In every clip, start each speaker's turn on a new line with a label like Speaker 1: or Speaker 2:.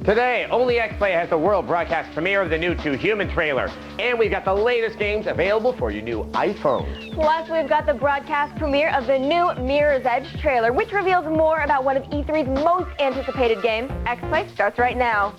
Speaker 1: Today, only XPlay has the world broadcast premiere of the new Too Human trailer. And we've got the latest games available for your new iPhone.
Speaker 2: Plus, we've got the broadcast premiere of the new Mirror's Edge trailer, which reveals more about one of E3's most anticipated games. XPlay starts right now.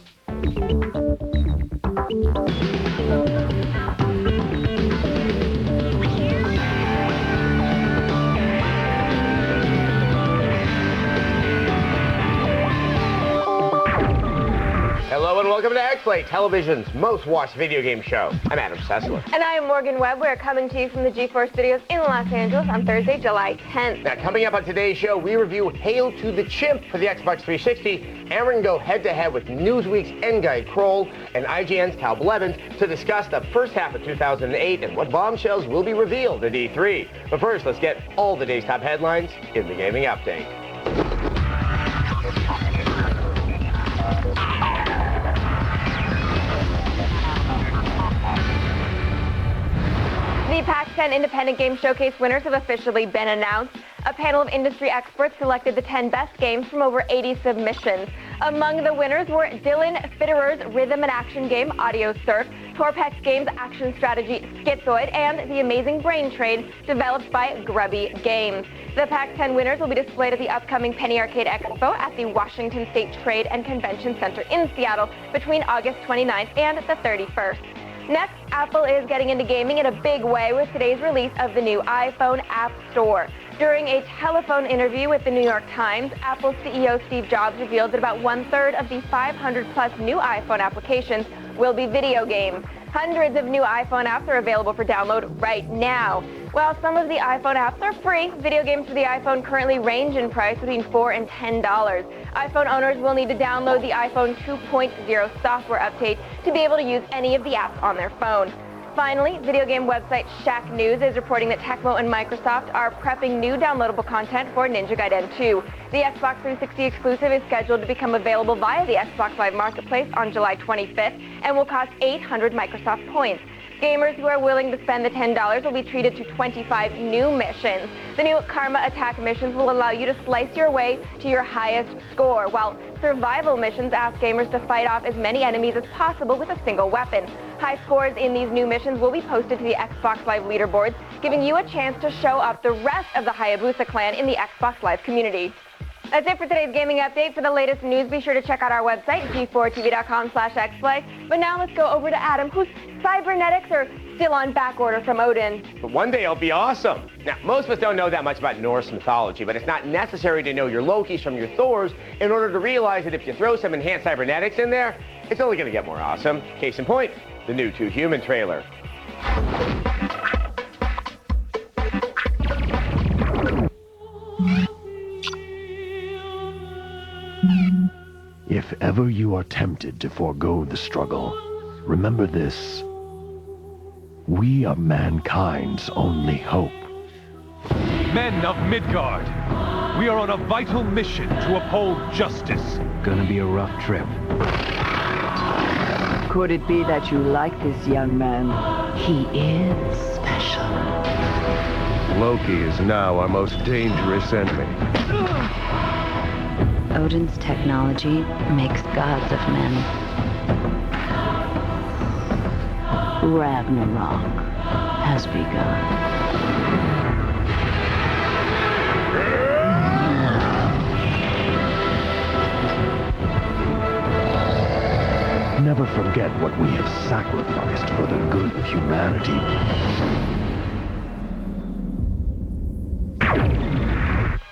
Speaker 1: Hello and welcome to XPlay, television's most watched video game show. I'm Adam Sessler.
Speaker 2: And I am Morgan Webb. We're coming to you from the G4 studios in Los Angeles on Thursday, July 10th.
Speaker 1: Now, coming up on today's show, we review Hail to the Chimp for the Xbox 360, and we're going to go head-to-head with Newsweek's N-Guy Kroll and IGN's Cal Blevins to discuss the first half of 2008 and what bombshells will be revealed at E3. But first, let's get all the day's top headlines in the Gaming Update.
Speaker 2: The PAX 10 Independent Game Showcase winners have officially been announced. A panel of industry experts selected the 10 best games from over 80 submissions. Among the winners were Dylan Fitterer's rhythm and action game, Audio Surf, Torpex Games' action strategy, Schizoid, and The Amazing Brain Trade, developed by Grubby Games. The PAX 10 winners will be displayed at the upcoming Penny Arcade Expo at the Washington State Trade and Convention Center in Seattle between August 29th and the 31st. Next, Apple is getting into gaming in a big way with today's release of the new iPhone App Store. During a telephone interview with the New York Times, Apple CEO Steve Jobs revealed that about 1/3 of the 500+ new iPhone applications will be video games. Hundreds of new iPhone apps are available for download right now. While some of the iPhone apps are free, video games for the iPhone currently range in price between $4 and $10. iPhone owners will need to download the iPhone 2.0 software update to be able to use any of the apps on their phone. Finally, video game website Shack News is reporting that Tecmo and Microsoft are prepping new downloadable content for Ninja Gaiden 2. The Xbox 360 exclusive is scheduled to become available via the Xbox Live Marketplace on July 25th and will cost 800 Microsoft points. Gamers who are willing to spend the $10 will be treated to 25 new missions. The new Karma Attack missions will allow you to slice your way to your highest score, while survival missions ask gamers to fight off as many enemies as possible with a single weapon. High scores in these new missions will be posted to the Xbox Live leaderboards, giving you a chance to show up the rest of the Hayabusa clan in the Xbox Live community. That's it for today's gaming update. For the latest news, be sure to check out our website, g4tv.com/xplay. But now let's go over to Adam, whose cybernetics are still on back order from Odin.
Speaker 1: But one day it'll be awesome. Now, most of us don't know that much about Norse mythology, but it's not necessary to know your Lokis from your Thors in order to realize that if you throw some enhanced cybernetics in there, it's only going to get more awesome. Case in point, the new Too Human trailer.
Speaker 3: If ever you are tempted to forego the struggle, remember this. We are mankind's only hope.
Speaker 4: Men of Midgard, we are on a vital mission to uphold justice.
Speaker 5: Gonna be a rough trip.
Speaker 6: Could it be that you like this young man? He is special.
Speaker 7: Loki is now our most dangerous enemy.
Speaker 8: Odin's technology makes gods of men. Ragnarok has begun.
Speaker 3: Never forget what we have sacrificed for the good of humanity.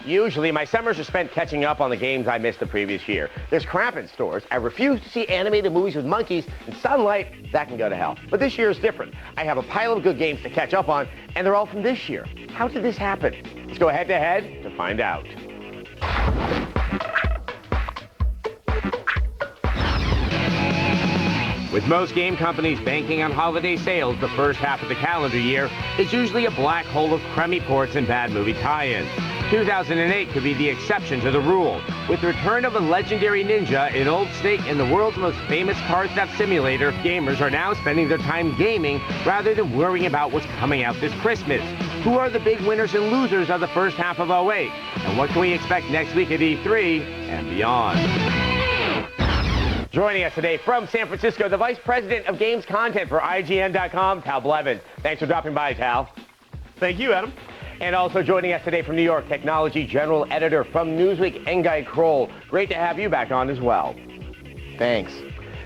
Speaker 1: Usually, my summers are spent catching up on the games I missed the previous year. There's crap in stores. I refuse to see animated movies with monkeys and sunlight. That can go to hell. But this year is different. I have a pile of good games to catch up on, and they're all from this year. How did this happen? Let's go head-to-head to find out. With most game companies banking on holiday sales, the first half of the calendar year is usually a black hole of crummy ports and bad movie tie-ins. 2008 could be the exception to the rule. With the return of a legendary ninja in Old Snake and the world's most famous car theft simulator, gamers are now spending their time gaming rather than worrying about what's coming out this Christmas. Who are the big winners and losers of the first half of 08? And what can we expect next week at E3 and beyond? Joining us today from San Francisco, the Vice President of Games Content for IGN.com, Tal Blevins. Thanks for dropping by, Tal.
Speaker 5: Thank you, Adam.
Speaker 1: And also joining us today from New York, Technology General Editor from Newsweek, Nguyen Kroll. Great to have you back on as well.
Speaker 9: Thanks.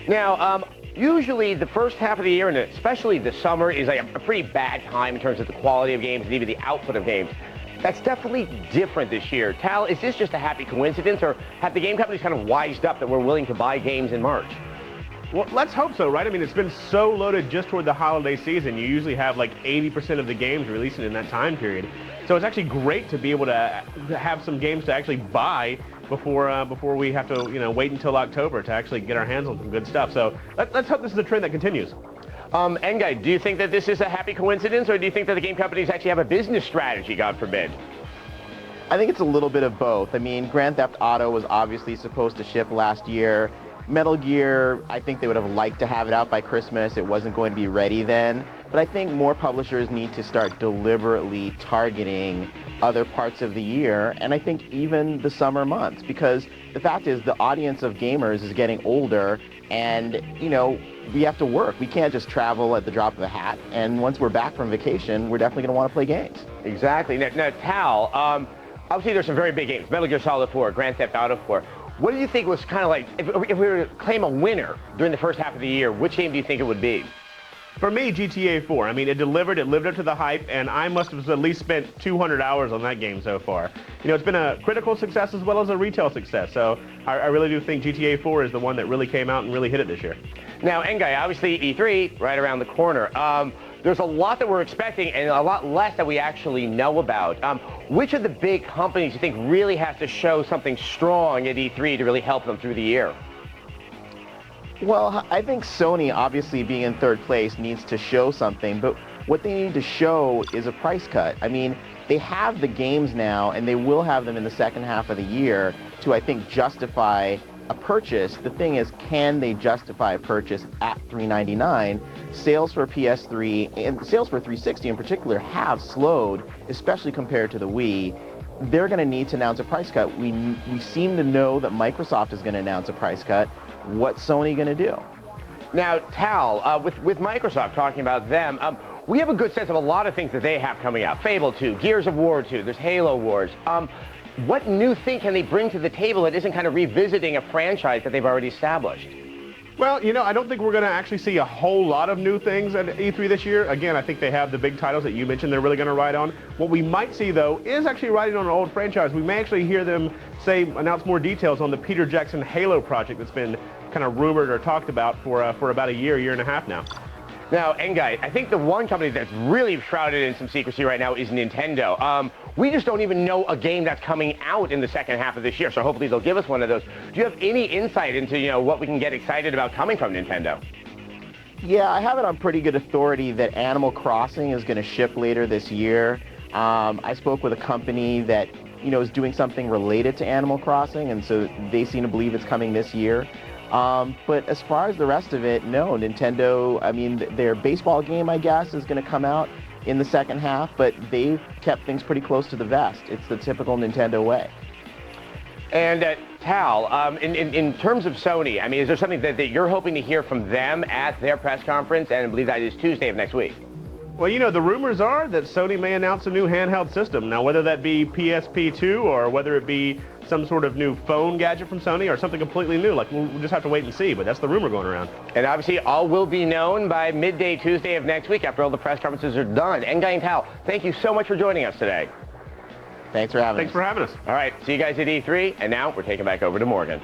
Speaker 1: Now, usually the first half of the year, and especially the summer, is like a pretty bad time in terms of the quality of games and even the output of games. That's definitely different this year. Tal, is this just a happy coincidence, or have the game companies kind of wised up that we're willing to buy games in March?
Speaker 5: Well, let's hope so, right? I mean, it's been so loaded just toward the holiday season. You usually have like 80% of the games releasing in that time period. So it's actually great to be able to have some games to actually buy before we have to, wait until October to actually get our hands on some good stuff. So let's hope this is a trend that continues.
Speaker 1: Nguyen, do you think that this is a happy coincidence, or do you think that the game companies actually have a business strategy, God forbid?
Speaker 9: I think it's a little bit of both. I mean, Grand Theft Auto was obviously supposed to ship last year. Metal Gear, I think they would have liked to have it out by Christmas. It wasn't going to be ready then. But I think more publishers need to start deliberately targeting other parts of the year, and I think even the summer months, because the fact is the audience of gamers is getting older, and, we have to work. We can't just travel at the drop of a hat, and once we're back from vacation, we're definitely going to want to play games.
Speaker 1: Exactly. Now Tal, obviously there's some very big games, Metal Gear Solid 4, Grand Theft Auto 4. What do you think was kind of like, if we were to claim a winner during the first half of the year, which game do you think it would be?
Speaker 5: For me, GTA 4. I mean, it lived up to the hype, and I must have at least spent 200 hours on that game so far. It's been a critical success as well as a retail success, so I really do think GTA 4 is the one that really came out and really hit it this year.
Speaker 1: Now, Nguyen, obviously E3 right around the corner. There's a lot that we're expecting and a lot less that we actually know about. Which of the big companies do you think really has to show something strong at E3 to really help them through the year?
Speaker 9: Well, I think Sony, obviously being in third place, needs to show something, but what they need to show is a price cut. I mean, they have the games now, and they will have them in the second half of the year to, I think, justify a purchase. The thing is, can they justify a purchase at $399? Sales for PS3 and sales for 360 in particular have slowed, especially compared to the Wii. They're going to need to announce a price cut. We seem to know that Microsoft is going to announce a price cut. What's Sony going to do?
Speaker 1: Now, Tal, with Microsoft, talking about them, we have a good sense of a lot of things that they have coming out. Fable 2, Gears of War 2, there's Halo Wars. What new thing can they bring to the table that isn't kind of revisiting a franchise that they've already established?
Speaker 5: Well, I don't think we're going to actually see a whole lot of new things at E3 this year. Again, I think they have the big titles that you mentioned they're really going to ride on. What we might see, though, is actually riding on an old franchise. We may actually hear them announce more details on the Peter Jackson Halo project that's been kind of rumored or talked about for about a year and a half now.
Speaker 1: Now, Nguyen, I think the one company that's really shrouded in some secrecy right now is Nintendo. We just don't even know a game that's coming out in the second half of this year, so hopefully they'll give us one of those. Do you have any insight into, what we can get excited about coming from Nintendo?
Speaker 9: Yeah, I have it on pretty good authority that Animal Crossing is going to ship later this year. I spoke with a company that, is doing something related to Animal Crossing, and so they seem to believe it's coming this year. But as far as the rest of it, no, Nintendo, I mean, their baseball game, I guess, is going to come out in the second half, but they've kept things pretty close to the vest. It's the typical Nintendo way.
Speaker 1: And Tal, in terms of Sony, I mean, is there something that you're hoping to hear from them at their press conference? And I believe that is Tuesday of next week.
Speaker 5: Well, the rumors are that Sony may announce a new handheld system. Now, whether that be PSP2 or whether it be some sort of new phone gadget from Sony or something completely new, we'll just have to wait and see, but that's the rumor going around.
Speaker 1: And obviously, all will be known by midday Tuesday of next week after all the press conferences are done. Nguyen and Tal, thank you so much for joining us today.
Speaker 9: Thanks for having us.
Speaker 5: Thanks for having us.
Speaker 1: All right, see you guys at E3, and now we're taking back over to Morgan.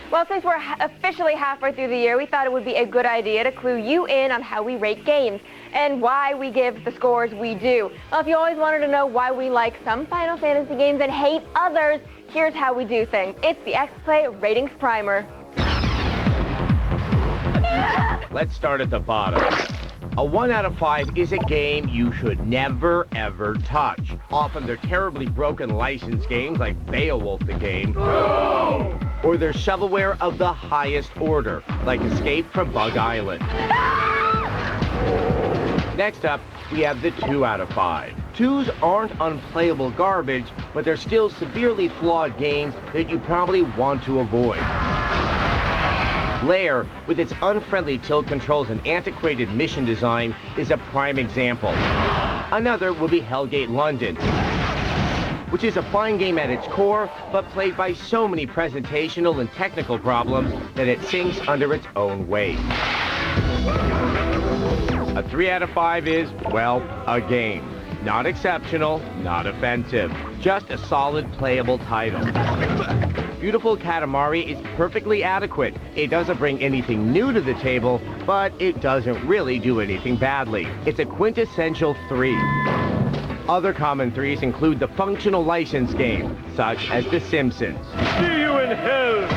Speaker 2: Well, since we're officially halfway through the year, we thought it would be a good idea to clue you in on how we rate games and why we give the scores we do. Well, if you always wanted to know why we like some Final Fantasy games and hate others, here's how we do things. It's the X-Play Ratings Primer.
Speaker 1: Let's start at the bottom. A 1 out of 5 is a game you should never, ever touch. Often they're terribly broken licensed games like Beowulf the Game. No! Or they're shovelware of the highest order, like Escape from Bug Island. Next up, we have the 2 out of 5. 2s aren't unplayable garbage, but they're still severely flawed games that you probably want to avoid. Lair, with its unfriendly tilt controls and antiquated mission design, is a prime example. Another will be Hellgate London, which is a fine game at its core, but plagued by so many presentational and technical problems that it sinks under its own weight. A 3 out of 5 is, well, a game. Not exceptional, not offensive, just a solid playable title. Beautiful Katamari is perfectly adequate. It doesn't bring anything new to the table, but it doesn't really do anything badly. It's a quintessential 3. Other common 3s include the functional license game, such as The Simpsons.
Speaker 4: See you in hell!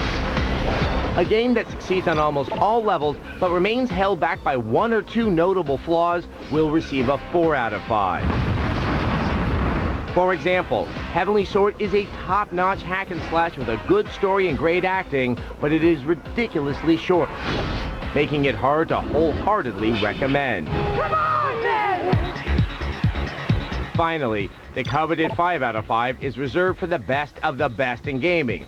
Speaker 1: A game that succeeds on almost all levels, but remains held back by 1 or 2 notable flaws, will receive a 4 out of 5. For example, Heavenly Sword is a top-notch hack and slash with a good story and great acting, but it is ridiculously short, making it hard to wholeheartedly recommend.
Speaker 2: Come on, man!
Speaker 1: Finally, the coveted 5 out of 5 is reserved for the best of the best in gaming.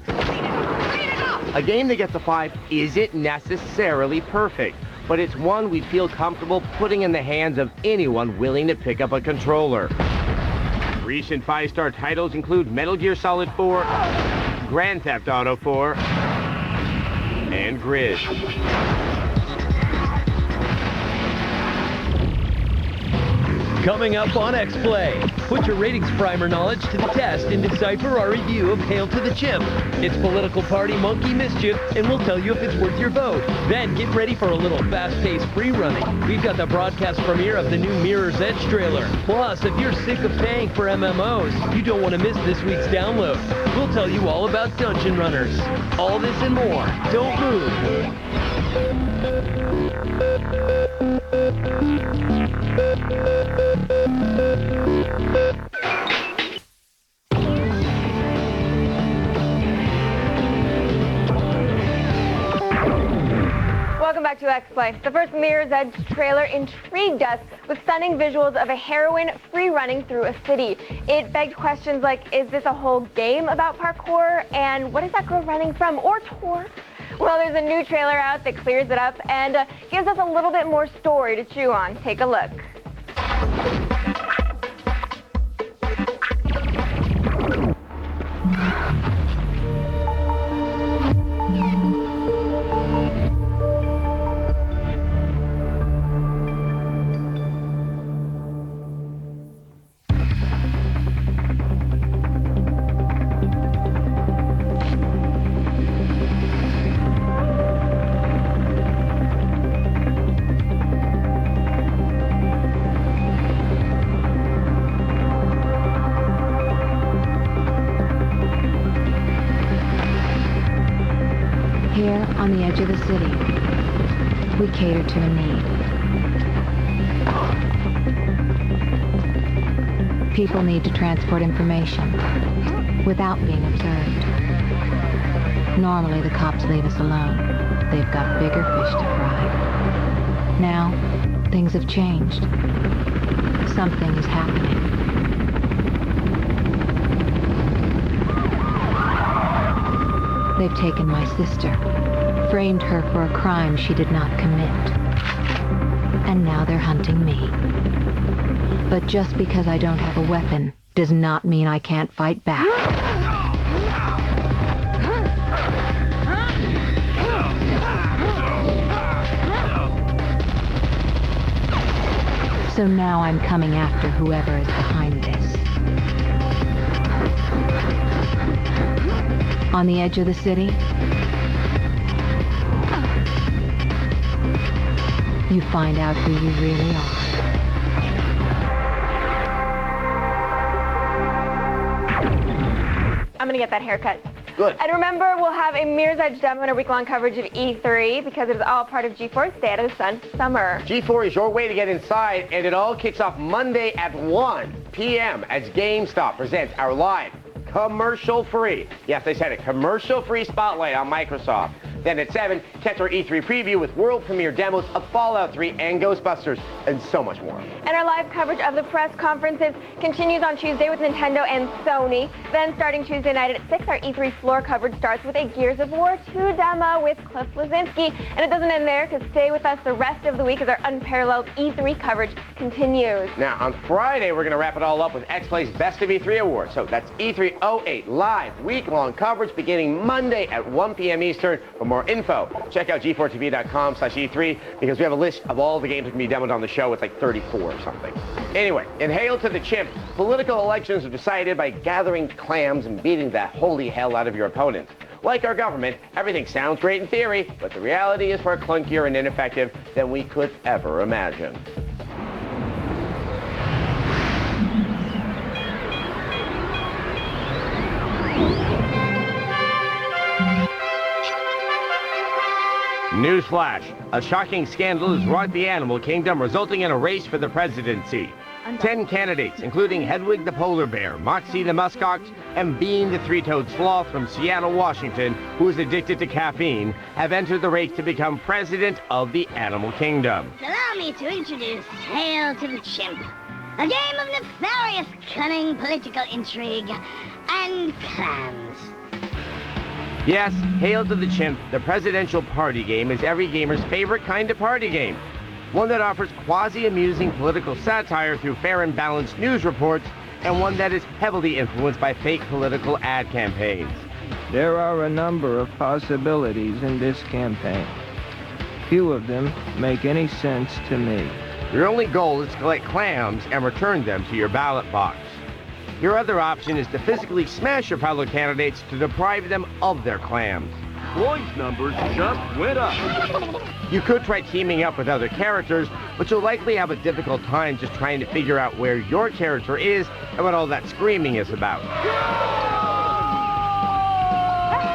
Speaker 1: A game that gets a 5 isn't necessarily perfect, but it's one we feel comfortable putting in the hands of anyone willing to pick up a controller. Recent 5-star titles include Metal Gear Solid 4, Grand Theft Auto 4, and Grid.
Speaker 10: Coming up on X-Play, put your ratings primer knowledge to the test and decipher our review of Hail to the Chimp. It's political party monkey mischief, and we'll tell you if it's worth your vote. Then get ready for a little fast-paced free running. We've got the broadcast premiere of the new Mirror's Edge trailer. Plus, if you're sick of paying for MMOs, you don't want to miss this week's download. We'll tell you all about Dungeon Runners. All this and more. Don't move.
Speaker 2: Welcome back to X-Play. The first Mirror's Edge trailer intrigued us with stunning visuals of a heroine free running through a city. It begged questions like, is this a whole game about parkour? And what is that girl running from or toward? Well, there's a new trailer out that clears it up and gives us a little bit more story to chew on. Take a look.
Speaker 8: Here, on the edge of the city, we cater to a need. People need to transport information without being observed. Normally, the cops leave us alone. They've got bigger fish to fry. Now, things have changed. Something is happening. They've taken my sister, framed her for a crime she did not commit. And now they're hunting me. But just because I don't have a weapon does not mean I can't fight back. So now I'm coming after whoever is behind this. On the edge of the city, you find out who you really are.
Speaker 2: I'm gonna get that haircut.
Speaker 1: Good.
Speaker 2: And remember, we'll have a Mirror's Edge demo and a week-long coverage of E3 because it is all part of G4's Stay Out of the Sun Summer.
Speaker 1: G4 is your way to get inside, and it all kicks off Monday at 1 p.m. as GameStop presents our live, commercial-free, yes, they said it, commercial-free spotlight on Microsoft. Then at 7, catch our E3 preview with world premiere demos of Fallout 3 and Ghostbusters, and so much more.
Speaker 2: And our live coverage of the press conferences continues on Tuesday with Nintendo and Sony. Then starting Tuesday night at 6, our E3 floor coverage starts with a Gears of War 2 demo with Cliff Bleszinski. And it doesn't end there, because stay with us the rest of the week as our unparalleled E3 coverage continues.
Speaker 1: Now, on Friday, we're going to wrap it all up with X-Play's Best of E3 Awards. So that's E308 live, week-long coverage beginning Monday at 1 p.m. Eastern. For more info, check out g4tv.com/E3 because we have a list of all the games that can be demoed on the show. It's like 34 or something. Anyway, in Hail to the Chimp, political elections are decided by gathering clams and beating the holy hell out of your opponents. Like our government, everything sounds great in theory, but the reality is far clunkier and ineffective than we could ever imagine. Newsflash, a shocking scandal has rocked the animal kingdom, resulting in a race for the presidency. 10 candidates, including Hedwig the polar bear, Moxie the muskox, and Bean the three-toed sloth from Seattle, Washington, who is addicted to caffeine, have entered the race to become president of the animal kingdom.
Speaker 11: Allow me to introduce Hail to the Chimp, a game of nefarious cunning, political intrigue, and clams.
Speaker 1: Yes, Hail to the Chimp, the presidential party game, is every gamer's favorite kind of party game. One that offers quasi-amusing political satire through fair and balanced news reports, and one that is heavily influenced by fake political ad campaigns.
Speaker 12: There are a number of possibilities in this campaign. Few of them make any sense to me.
Speaker 1: Your only goal is to collect clams and return them to your ballot box. Your other option is to physically smash your fellow candidates to deprive them of their clams.
Speaker 13: Floyd's numbers just went up.
Speaker 1: You could try teaming up with other characters, but you'll likely have a difficult time just trying to figure out where your character is and what all that screaming is about.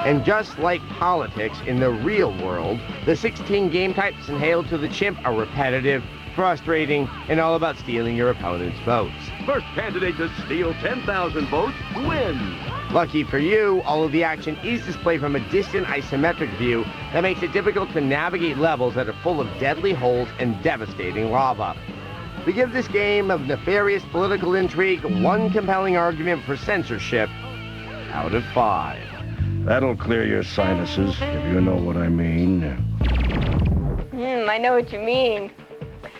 Speaker 1: And just like politics in the real world, the 16 game types in Hail to the Chimp are repetitive, frustrating, and all about stealing your opponent's votes.
Speaker 13: First candidate to steal 10,000 votes wins.
Speaker 1: Lucky for you, all of the action is displayed from a distant isometric view that makes it difficult to navigate levels that are full of deadly holes and devastating lava. We give this game of nefarious political intrigue 1 compelling argument for censorship out of 5.
Speaker 3: That'll clear your sinuses, if you know what I mean.
Speaker 2: I know what you mean.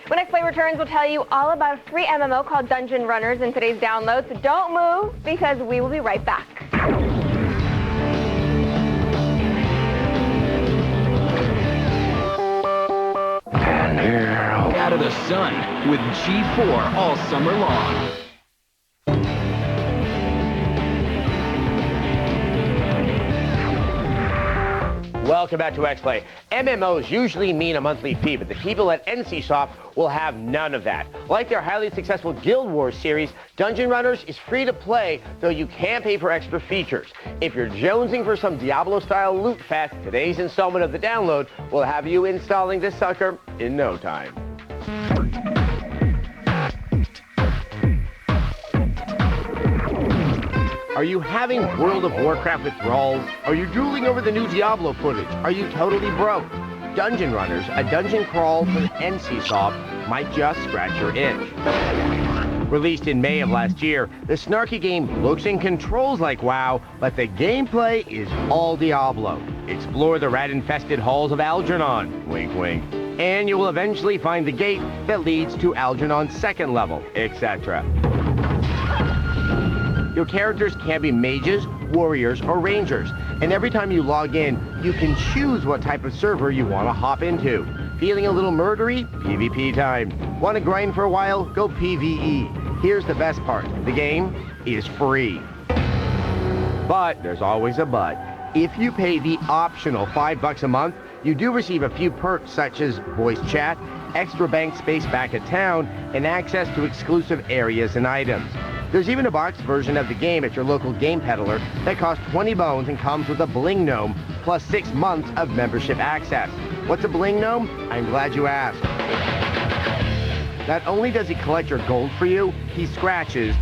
Speaker 2: When X-Play returns, we'll tell you all about a free MMO called Dungeon Runners in today's download, so don't move, because we will be right back.
Speaker 3: And here...
Speaker 14: Out of the sun with G4 all summer long.
Speaker 1: Welcome back to X-Play. MMOs usually mean a monthly fee, but the people at NCSoft will have none of that. Like their highly successful Guild Wars series, Dungeon Runners is free to play, though you can pay for extra features. If you're jonesing for some Diablo-style loot fest, today's installment of the download will have you installing this sucker in no time. Are you having World of Warcraft withdrawals? Are you drooling over the new Diablo footage? Are you totally broke? Dungeon Runners, a dungeon crawl from NCSoft, might just scratch your itch. Released in May of last year, the snarky game looks and controls like WoW, but the gameplay is all Diablo. Explore the rat-infested halls of Algernon, wink wink, and you will eventually find the gate that leads to Algernon's second level, etc. Your characters can be mages, warriors, or rangers, and every time you log in, you can choose what type of server you want to hop into. Feeling a little murdery? PvP time. Want to grind for a while? Go PvE. Here's the best part. The game is free. But there's always a but. If you pay the optional $5 a month, you do receive a few perks such as voice chat, extra bank space back at town, and access to exclusive areas and items. There's even a boxed version of the game at your local game peddler that costs 20 bones and comes with a bling gnome, plus 6 months of membership access. What's a bling gnome? I'm glad you asked. Not only does he collect your gold for you, he scratches,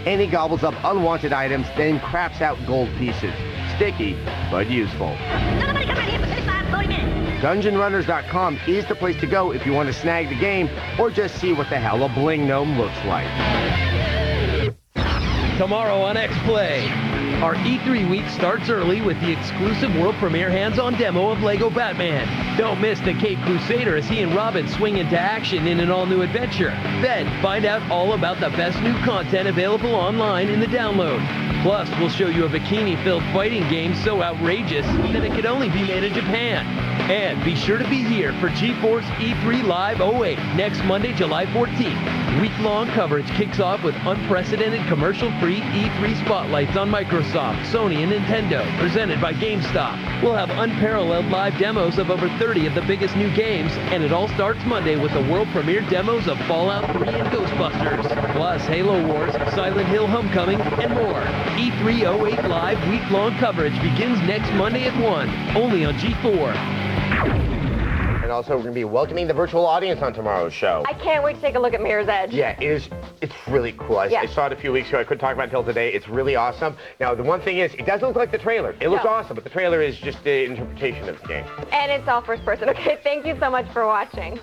Speaker 1: and he gobbles up unwanted items, then craps out gold pieces. sticky, but useful.
Speaker 11: Nobody come right here for 35, 40 minutes.
Speaker 1: DungeonRunners.com is the place to go if you want to snag the game or just see what the hell a bling gnome looks like.
Speaker 10: Tomorrow on X-Play, our E3 week starts early with the exclusive world premiere hands-on demo of LEGO Batman. Don't miss the Cape Crusader as he and Robin swing into action in an all-new adventure. Then, find out all about the best new content available online in the download. Plus, we'll show you a bikini-filled fighting game so outrageous that it could only be made in Japan. And be sure to be here for GeForce E3 Live 08 next Monday, July 14th. Week-long coverage kicks off with unprecedented commercial-free E3 spotlights on Microsoft, Sony, and Nintendo, presented by GameStop. We'll have unparalleled live demos of over 30 of the biggest new games, and it all starts Monday with the world premiere demos of Fallout 3 and Ghostbusters, plus Halo Wars, Silent Hill Homecoming, and more. E3 08 Live week-long coverage begins next Monday at 1, only on G4.
Speaker 1: And also, we're going to be welcoming the virtual audience on tomorrow's show.
Speaker 2: I can't wait to take a look at Mirror's Edge.
Speaker 1: Yeah, it's really cool. I saw it a few weeks ago. I couldn't talk about it until today. It's really awesome. Now, the one thing is, it doesn't look like the trailer. It looks awesome, but the trailer is just the interpretation of the game.
Speaker 2: And it's all first person. Okay, thank you so much for watching.